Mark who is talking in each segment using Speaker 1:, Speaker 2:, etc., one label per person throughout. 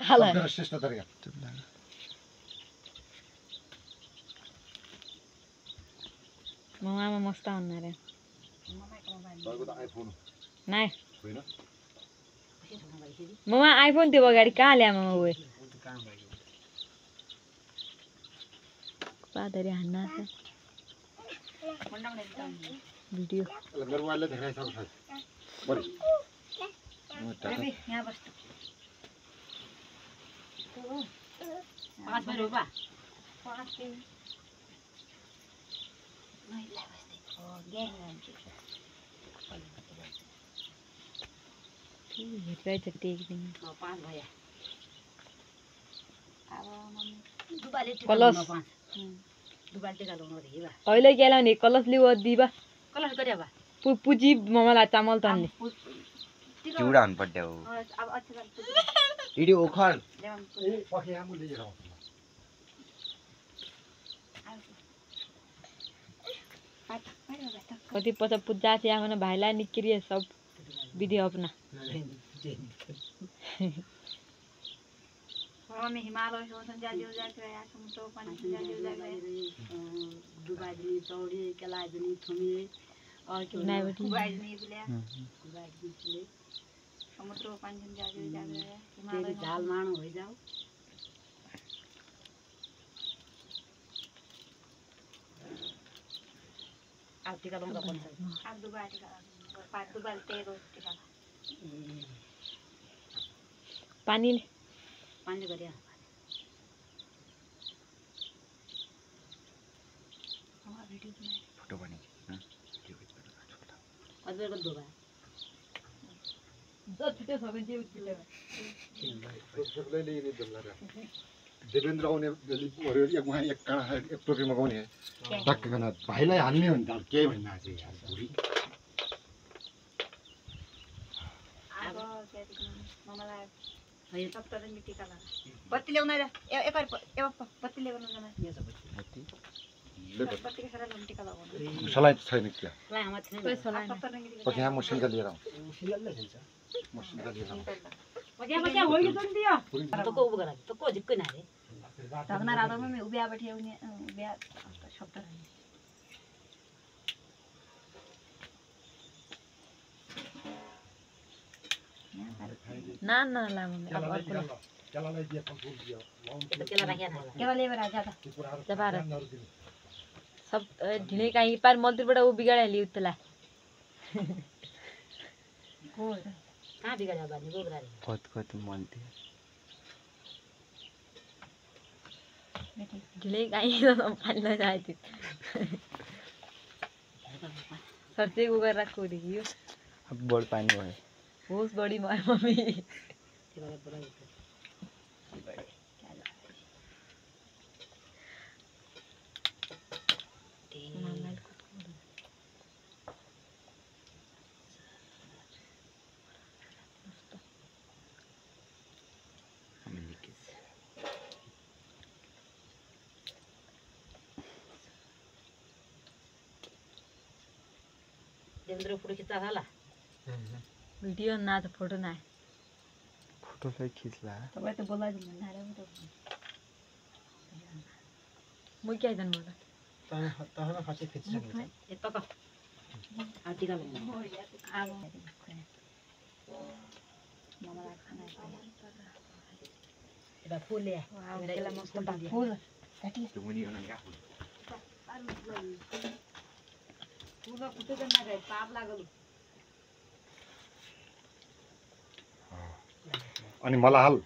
Speaker 1: सबजना श्रेष्ठ तरिका
Speaker 2: ममा मस्त हुनारे
Speaker 1: तपाईको त आइफोन
Speaker 2: नाइ
Speaker 1: होइन
Speaker 2: ममा आइफोन त्यो अगाडि कहाँ ल्या ममा ओए पादरी हान्ना छ भिडियो
Speaker 1: ल मेरो मोबाइलले देखाइसक्यो सायद बढी
Speaker 3: यहाँ बस्नु 5 में रुपा 5 पे नहीं ला बस्ते ओ गेम लान्छु
Speaker 2: हेर्दै छ टेक्दिन
Speaker 3: 5 भयो अब मम्मी दुबाले
Speaker 2: कलस
Speaker 3: 5 दुबाले टिका लाउनु रे बा
Speaker 2: अहिले गेला नि कलस लिउ दिबा
Speaker 3: कलस गरे बा
Speaker 2: पुजी ममला चामल तान्ने
Speaker 4: चुडा हुनु पर्यो
Speaker 3: अब अच्छा
Speaker 4: इडी ओखर
Speaker 1: पछि आमु लिएर आउँछु
Speaker 2: कति पछि पूजा से आमने भाइला निक्रिए सब विधि अपना
Speaker 3: मम्मी हिमालय सोसन जाजु जाके या समुद्र पानी जाजु जाके दुबाइनी चौडी केलाइनी थुमी और के दुबाइनी बिले दुबाइनी बिले समुद्र पानी जाजु जाके हिमालय झाल मानो हो जाओ आप टिका लंगा कौन सा आप दुबाई टिका पाँच दुबाई तेरो टिका
Speaker 2: पानी
Speaker 3: पानी गरिया हमारा वीडियो बनाए
Speaker 4: फोटो बनी
Speaker 3: अजय को दुबाई
Speaker 2: दो छुटे सब जे
Speaker 1: सबले लिने जमला देवेन्द्र आउने एक वहाँ एक काँडा एक टोपी मगाउने टक्क गर्न भाइलाई हाल्ने हो नि त केही भन्न आज यार बुढी
Speaker 3: अब ममलाई है सब तरह मिट्टी का पत्ती ल्याउन एक पत्ती ल्याउन जान पत्ती के सारा मिट्टी का लगाउन
Speaker 1: सलाइ छैन क्या
Speaker 3: ला हम छैन सलाइ
Speaker 1: पछि यहाँ मसिनका लिएर आउँछु सिलले हुन्छ मसिनका लिएर आउँछु
Speaker 3: मजा होइयो त नि दियो त को उब गरा त को झिक्कै ना रे धगना रातमा मे उब्या बैठे उनी उब्या शब्द
Speaker 2: ना ना ला मम्मी अब अर्को
Speaker 1: केलालाई दिए फल फूल दियो
Speaker 3: केला राख्या ना केला लेबर आ जाता
Speaker 2: जबार सब ढिले काई पार मन्दिरबाट उ बिगाडे लिउ तला
Speaker 3: को कहाँ बिगाड्या बानी गोबरा रे
Speaker 4: कत मन्दिर
Speaker 2: ढिले काई त पानी जाए थियो सर्चे को गरेर राखो देखियो
Speaker 4: अब बढ पानी भयो
Speaker 2: होस बढी भयो मम्मी
Speaker 3: देवेंद्र फोटो खिच्दा होला
Speaker 2: भिडियो ना त फोटो ना
Speaker 4: फोटो चाहिँ खिच्ला
Speaker 3: तपाईँ त बोलाइ दिनु न रे
Speaker 2: म के आइजन बोला
Speaker 1: तहन खासे खिच्छ
Speaker 3: ए तक आर्टिकल आगो ममलाई खाना एटा फूल ल्या एटा मस्त फूल
Speaker 4: त्यो मुनि उनीहरुका
Speaker 3: फूल कुटे त नगए पाप लागल
Speaker 1: अनि मलाई हाल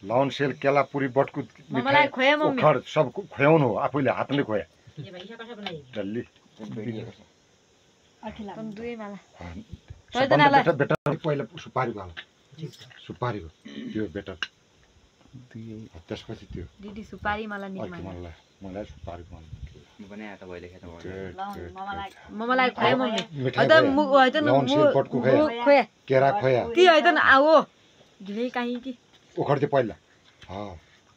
Speaker 1: लाउन सेल केला पुरी बटकु
Speaker 2: ममलाई खोया मम्मी
Speaker 1: ओखर सब खुयाउनु हो आफैले हातले खुया
Speaker 3: ए भाइ इसा कसरी बनाइ
Speaker 1: डल्ली
Speaker 3: अठिला
Speaker 2: तम दुई माला
Speaker 1: सबभन्दा बेटर पहिला सुपारीको हाल सुपारीको त्यो बेटर त्यसपछि त्यो
Speaker 2: दिदी सुपारी मला नि
Speaker 1: मलाई सुपारीको हाल
Speaker 4: म पनि आता भइले खेत
Speaker 2: ममलाई खोया मम्मी अदा मुख हैत न मुख खोया
Speaker 1: केरा खोया
Speaker 2: ती हैत न आओ ढिले काई कि
Speaker 1: ओखर त्यो पहिला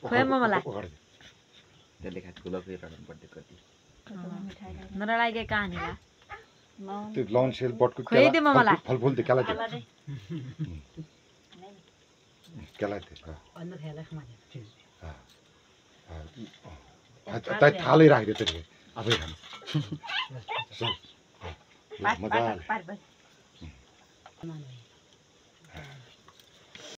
Speaker 2: खोया ममलाई
Speaker 4: त्यसले खा ठुलो फेर राख्नु पर्छ कति
Speaker 2: नरालागे कहानी ला
Speaker 1: त्यो लाउन सेल बटकु
Speaker 2: खोइ दे ममलाई
Speaker 1: फलफुल त्यो केला केलाई थियो
Speaker 3: अन्त खेला खाने
Speaker 1: थालै राखिदियो त्यसले आफै खानु मजा
Speaker 3: माने